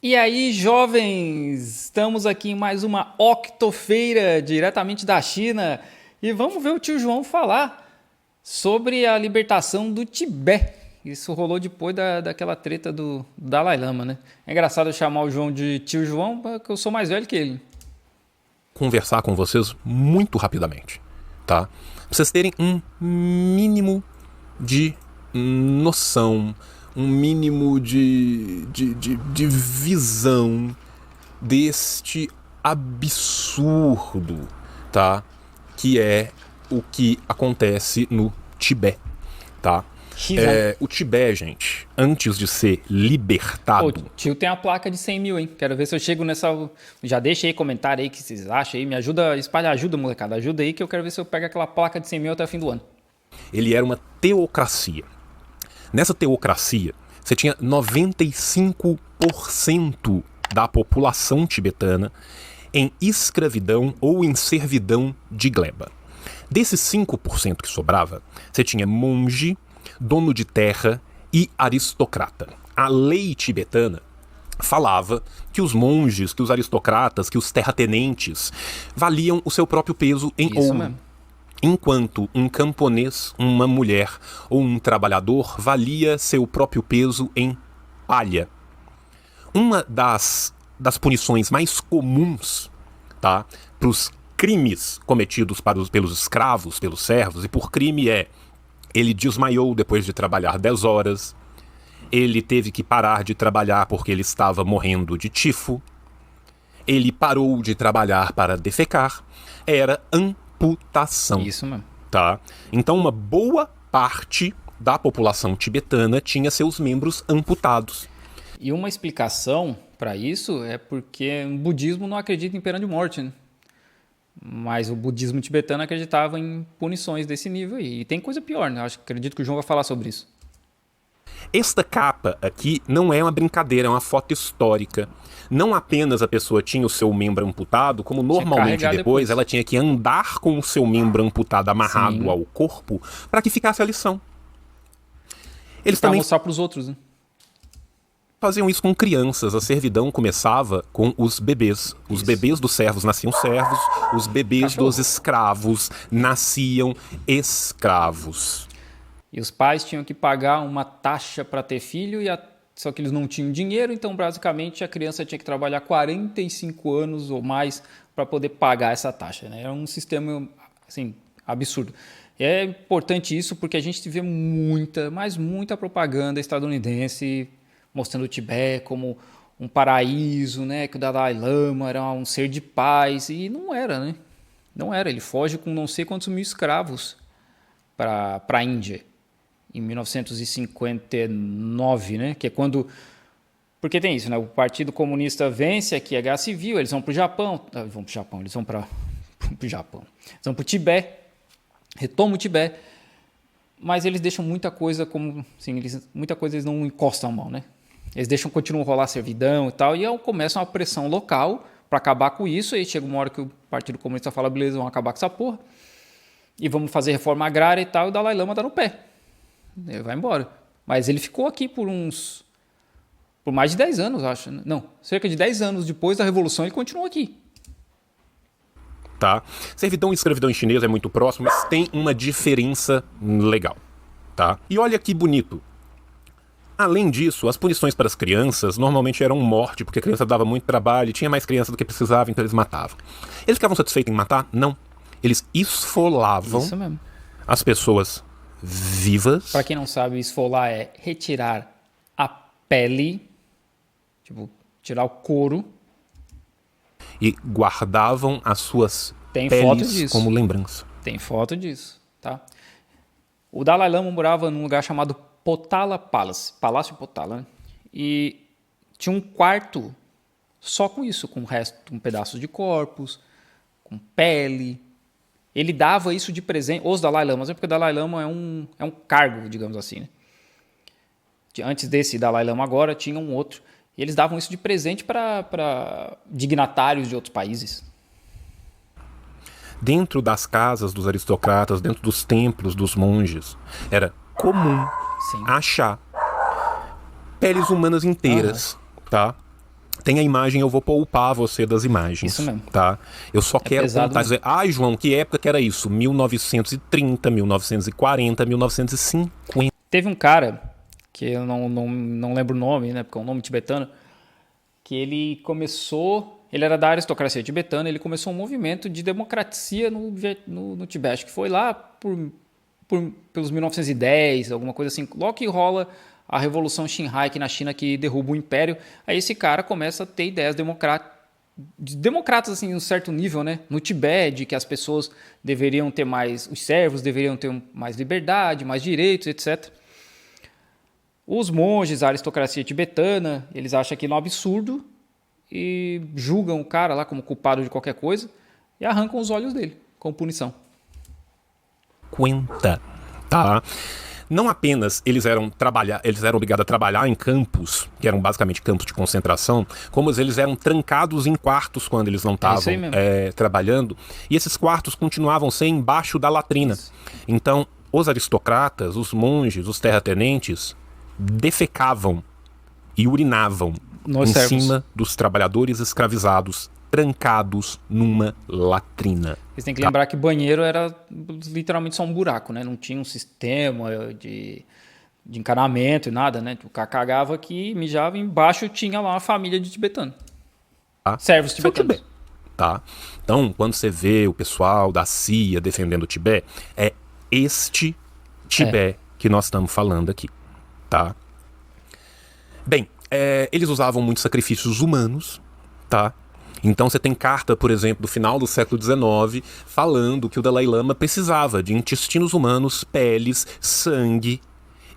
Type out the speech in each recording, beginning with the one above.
E aí, jovens, estamos aqui em mais uma octofeira diretamente da China e vamos ver o tio João falar sobre a libertação do Tibete. Isso rolou depois daquela treta do Dalai Lama, né? É engraçado eu chamar o João de tio João porque eu sou mais velho que ele. Conversar com vocês muito rapidamente, tá? Pra vocês terem um mínimo de noção, um mínimo de visão deste absurdo, tá? Que é o que acontece no Tibete, tá? O Tibete, gente, antes de ser libertado... Ô, tio tem a placa de 100 mil, hein? Quero ver se eu chego nessa... Já deixa aí comentário aí o que vocês acham aí. Me ajuda, espalha ajuda, molecada. Ajuda aí que eu quero ver se eu pego aquela placa de 100 mil até o fim do ano. Ele era uma teocracia. Nessa teocracia, você tinha 95% da população tibetana em escravidão ou em servidão de gleba. Desses 5% que sobrava, você tinha monge, dono de terra e aristocrata. A lei tibetana falava que os monges, que os aristocratas, que os terratenentes valiam o seu próprio peso em ouro. Mesmo. Enquanto um camponês, uma mulher ou um trabalhador valia seu próprio peso em palha. Uma das punições mais comuns, tá, para os crimes cometidos pelos escravos, pelos servos, e por crime ele desmaiou depois de trabalhar 10 horas, ele teve que parar de trabalhar porque ele estava morrendo de tifo, ele parou de trabalhar para defecar, era amputação. Isso mesmo. Tá? Então uma boa parte da população tibetana tinha seus membros amputados. E uma explicação para isso é porque o budismo não acredita em pena de morte, né? Mas o budismo tibetano acreditava em punições desse nível aí. E tem coisa pior, né? Acredito que o João vai falar sobre isso. Esta capa aqui não é uma brincadeira, é uma foto histórica. Não apenas a pessoa tinha o seu membro amputado, como normalmente depois ela tinha que andar com o seu membro amputado amarrado Sim. ao corpo para que ficasse a lição. Eles também mostrar para os outros, né? Faziam isso com crianças. A servidão começava com os bebês. Os bebês dos servos nasciam servos, os bebês dos escravos nasciam escravos. E os pais tinham que pagar uma taxa para ter filho, só que eles não tinham dinheiro, então basicamente a criança tinha que trabalhar 45 anos ou mais para poder pagar essa taxa, né? Era um sistema assim, absurdo. E é importante isso porque a gente vê muita propaganda estadunidense mostrando o Tibete como um paraíso, né? Que o Dalai Lama era um ser de paz. E não era, né? Não era. Ele foge com não sei quantos mil escravos para a Índia. Em 1959, né? Que é quando... Porque tem isso, né? O Partido Comunista vence aqui a Guerra Civil, eles vão para o Japão. Eles vão para o Japão. Eles vão para o Tibete. Retomam o Tibete. Mas eles deixam muita coisa como... Assim, muita coisa eles não encostam a mão, né? Eles continuam a rolar servidão e tal, e aí começa uma pressão local para acabar com isso, aí chega uma hora que o Partido Comunista fala, beleza, vamos acabar com essa porra, e vamos fazer reforma agrária e tal, e o Dalai Lama dá no pé. Ele vai embora. Mas ele ficou aqui por mais de 10 anos, acho. Não, cerca de 10 anos depois da Revolução, ele continuou aqui. Tá? Servidão e escravidão em chinês é muito próximo, mas tem uma diferença legal. Tá? E olha que bonito. Além disso, as punições para as crianças normalmente eram morte, porque a criança dava muito trabalho, tinha mais criança do que precisava, então eles matavam. Eles ficavam satisfeitos em matar? Não. Eles esfolavam as pessoas vivas. Para quem não sabe, esfolar é retirar a pele, tipo, tirar o couro. E guardavam as suas peles como lembrança. Tem foto disso, tá? O Dalai Lama morava num lugar chamado Potala Palace, Palácio Potala, né? E tinha um quarto só com isso, com pedaços de corpos, com pele. Ele dava isso de presente, os Dalai Lamas, porque o Dalai Lama é um cargo, digamos assim, né? Antes desse Dalai Lama agora, tinha um outro. E eles davam isso de presente para dignatários de outros países. Dentro das casas dos aristocratas, dentro dos templos dos monges, era comum achar peles humanas inteiras, tá? Tem a imagem, eu vou poupar você das imagens. Isso mesmo. Tá? Eu só quero pesado contar, dizer, João, que época que era isso? 1930, 1940, 1950. Teve um cara, que eu não lembro o nome, né, porque é um nome tibetano, que ele era da aristocracia tibetana, ele começou um movimento de democracia no Tibete, acho que foi lá pelos 1910, alguma coisa assim, logo que rola a Revolução Xinhai aqui na China, que derruba o Império, aí esse cara começa a ter ideias democratas assim, em um certo nível, né? No Tibete, de que as pessoas deveriam ter mais, os servos deveriam ter mais liberdade, mais direitos, etc. Os monges, a aristocracia tibetana, eles acham aquilo um absurdo e julgam o cara lá como culpado de qualquer coisa e arrancam os olhos dele, como punição. Tá? Não apenas eles eram obrigados a trabalhar em campos, que eram basicamente campos de concentração, como eles eram trancados em quartos quando eles não estavam trabalhando, e esses quartos continuavam ser embaixo da latrina. Isso. Então, os aristocratas, os monges, os terratenentes, defecavam e urinavam cima dos trabalhadores escravizados, trancados numa latrina. Vocês têm que lembrar que banheiro era literalmente só um buraco, né? Não tinha um sistema de encanamento e nada, né? O cara cagava aqui, mijava, embaixo tinha lá uma família de tibetano. Servos tibetanos. Tá? Então, quando você vê o pessoal da CIA defendendo o Tibete, é este Tibete que nós estamos falando aqui. Tá? Bem, eles usavam muitos sacrifícios humanos, tá? Então você tem carta, por exemplo, do final do século XIX, falando que o Dalai Lama precisava de intestinos humanos, peles, sangue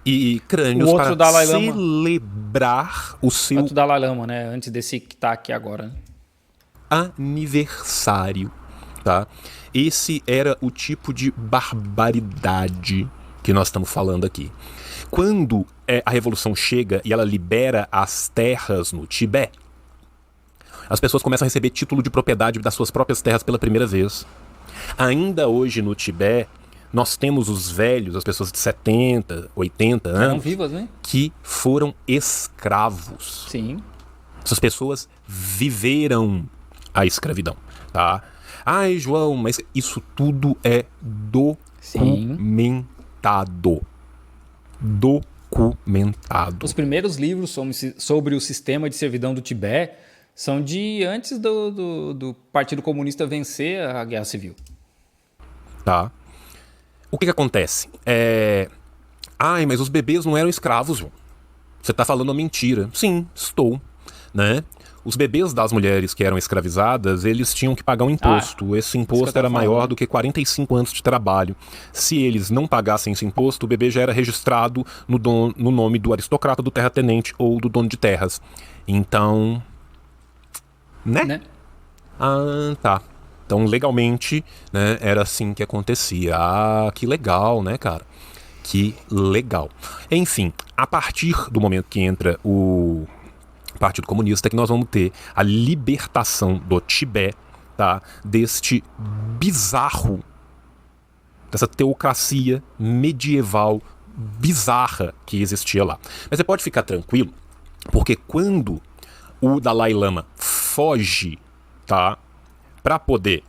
e crânios para celebrar o seu... Outro Dalai Lama, né? Antes desse que está aqui agora. Né? Aniversário, tá? Esse era o tipo de barbaridade que nós estamos falando aqui. Quando a revolução chega e ela libera as terras no Tibete, as pessoas começam a receber título de propriedade das suas próprias terras pela primeira vez. Ainda hoje no Tibete, nós temos os velhos, as pessoas de 70, 80 anos, vivas, né? que foram escravos. Sim. Essas pessoas viveram a escravidão, tá? João, mas isso tudo é documentado. Documentado. Os primeiros livros sobre o sistema de servidão do Tibete são de antes do Partido Comunista vencer a Guerra Civil. Tá. O que acontece? Mas os bebês não eram escravos, João. Você está falando uma mentira. Sim, estou. Né? Os bebês das mulheres que eram escravizadas, eles tinham que pagar um imposto. Esse imposto era maior do que 45 anos de trabalho. Se eles não pagassem esse imposto, o bebê já era registrado no nome do aristocrata, do terratenente ou do dono de terras. Então... Né? Tá. Então, legalmente, né, era assim que acontecia. Que legal, né, cara? Que legal. Enfim, a partir do momento que entra o Partido Comunista, que nós vamos ter a libertação do Tibete, tá? Deste bizarro, dessa teocracia medieval bizarra que existia lá. Mas você pode ficar tranquilo, porque quando o Dalai Lama foge, tá, para poder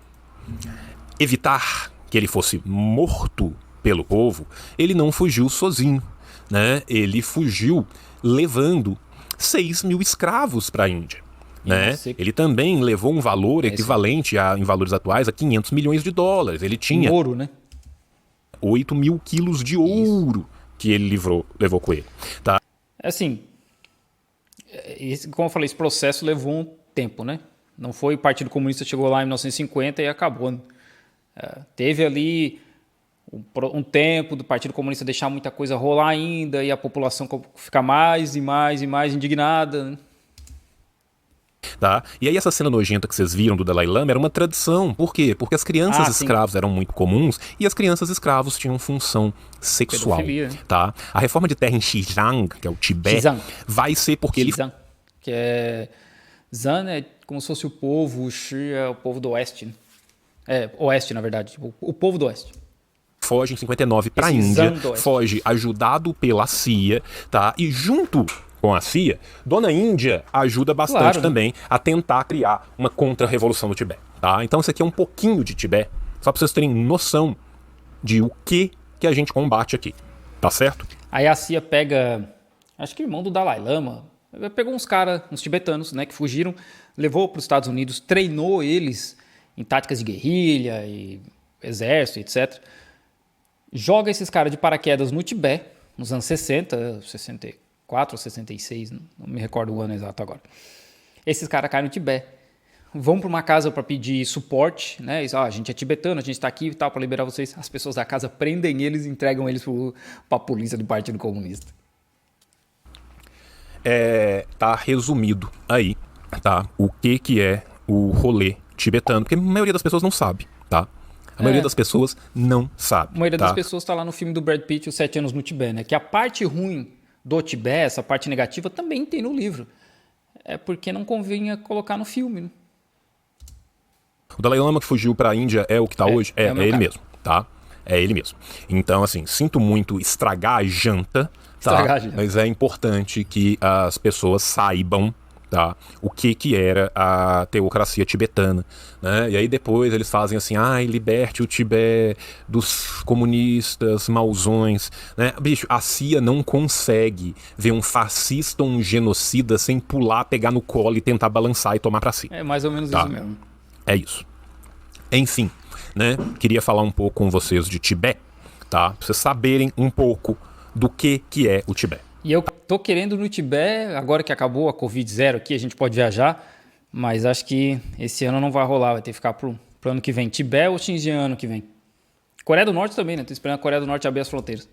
evitar que ele fosse morto pelo povo, ele não fugiu sozinho, né? Ele fugiu levando 6 mil escravos para a Índia. Né? Ele também levou um valor equivalente em valores atuais a 500 milhões de dólares. Ele tinha ouro, né? 8 mil quilos de ouro que ele levou com ele. Tá? Assim, como eu falei, esse processo levou um tempo, né? Não foi o Partido Comunista chegou lá em 1950 e acabou. Né? Teve ali um tempo do Partido Comunista deixar muita coisa rolar ainda e a população ficar mais e mais e mais indignada. Né? Tá? E aí essa cena nojenta que vocês viram do Dalai Lama era uma tradição. Por quê? Porque as crianças escravas eram muito comuns e as crianças escravos tinham função sexual. Tá? A reforma de terra em Xizang, que é o Tibete, vai ser porque Xizang, que é... Zan é como se fosse o povo, o Xi é o povo do Oeste. Né? Oeste, na verdade. O povo do Oeste. Foge em 59 para a Índia, foge ajudado pela CIA, tá? E junto com a CIA, Dona Índia ajuda bastante Claro, né? também a tentar criar uma contra-revolução no Tibete. Tá? Então isso aqui é um pouquinho de Tibete, só para vocês terem noção de o que a gente combate aqui. Tá certo? Aí a CIA pega, acho que o irmão do Dalai Lama, pegou uns caras, uns tibetanos, né, que fugiram, levou para os Estados Unidos, treinou eles em táticas de guerrilha e exército, etc. Joga esses caras de paraquedas no Tibete, nos anos 60, 64 ou 66, não me recordo o ano exato agora. Esses caras caem no Tibete, vão para uma casa para pedir suporte, né? Eles, a gente é tibetano, a gente está aqui e tal para liberar vocês. As pessoas da casa prendem eles e entregam eles para a polícia do Partido Comunista. Tá resumido aí, tá? O que é o rolê tibetano, porque a maioria das pessoas não sabe, tá? A maioria das pessoas não sabe. A maioria tá? das pessoas está lá no filme do Brad Pitt, Os 7 Anos no Tibete, né? Que a parte ruim do Tibete, essa parte negativa, também tem no livro. É porque não convinha colocar no filme, né? O Dalai Lama que fugiu pra Índia é o que tá hoje? É meu ele cara. mesmo, tá? É ele mesmo. Então, assim, sinto muito estragar a janta, tá? Estragar a janta. Mas é importante que as pessoas saibam, tá? O que era a teocracia tibetana, né? E aí depois eles fazem assim, liberte o Tibete dos comunistas mauzões, né? Bicho, a CIA não consegue ver um fascista ou um genocida sem pular, pegar no colo e tentar balançar e tomar pra si. É mais ou menos Tá. isso mesmo. É isso. Enfim, né? Queria falar um pouco com vocês de Tibete, tá? Pra vocês saberem um pouco do que é o Tibete. E eu tô querendo no Tibete, agora que acabou a Covid-0 aqui, a gente pode viajar, mas acho que esse ano não vai rolar, vai ter que ficar pro ano que vem. Tibete ou Xinjiang ano que vem? Coreia do Norte também, né? Tô esperando a Coreia do Norte abrir as fronteiras.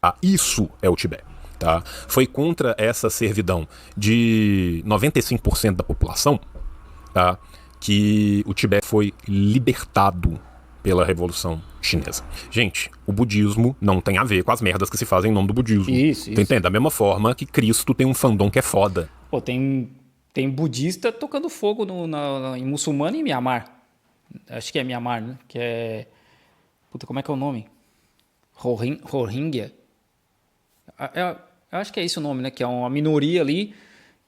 Tá? Isso é o Tibete. Tá? Foi contra essa servidão de 95% da população, tá? Que o Tibete foi libertado pela Revolução Chinesa. Gente, o budismo não tem a ver com as merdas que se fazem em nome do budismo. Isso. Tu entende? Da mesma forma que Cristo tem um fandom que é foda. Pô, tem budista tocando fogo em muçulmano em Mianmar. Acho que é Mianmar, né? Que é... Puta, como é que é o nome? Rohingya? Eu acho que é esse o nome, né? Que é uma minoria ali,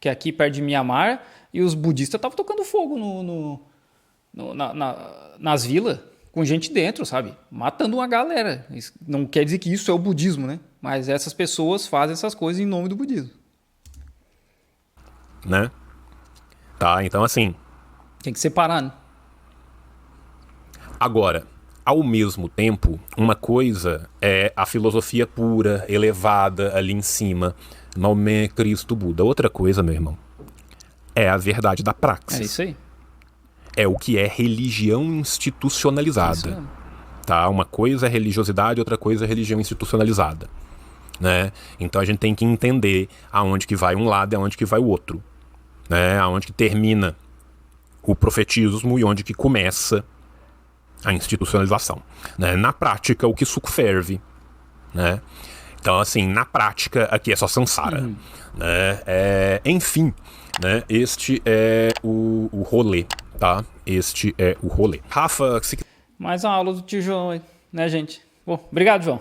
que é aqui perto de Mianmar, e os budistas estavam tocando fogo nas vilas, com gente dentro, sabe? Matando uma galera. Isso não quer dizer que isso é o budismo, né? Mas essas pessoas fazem essas coisas em nome do budismo. Né? Tá, então assim... Tem que separar, né? Agora, ao mesmo tempo, uma coisa é a filosofia pura, elevada ali em cima, Maomé, Cristo, Buda. Outra coisa, meu irmão, é a verdade da praxis. É isso aí. É o que é religião institucionalizada. Isso mesmo. Tá? Uma coisa é religiosidade, outra coisa é religião institucionalizada. Né? Então a gente tem que entender aonde que vai um lado e aonde que vai o outro. Né? Aonde que termina o profetismo e onde que começa a institucionalização. Né? Na prática, o que suco ferve. Né? Então, assim, na prática, aqui é só samsara. Né? Enfim, né? Este é o rolê, tá? Este é o rolê. Rafa, se... Mais uma aula do tio João aí, né, gente? Bom, obrigado, João.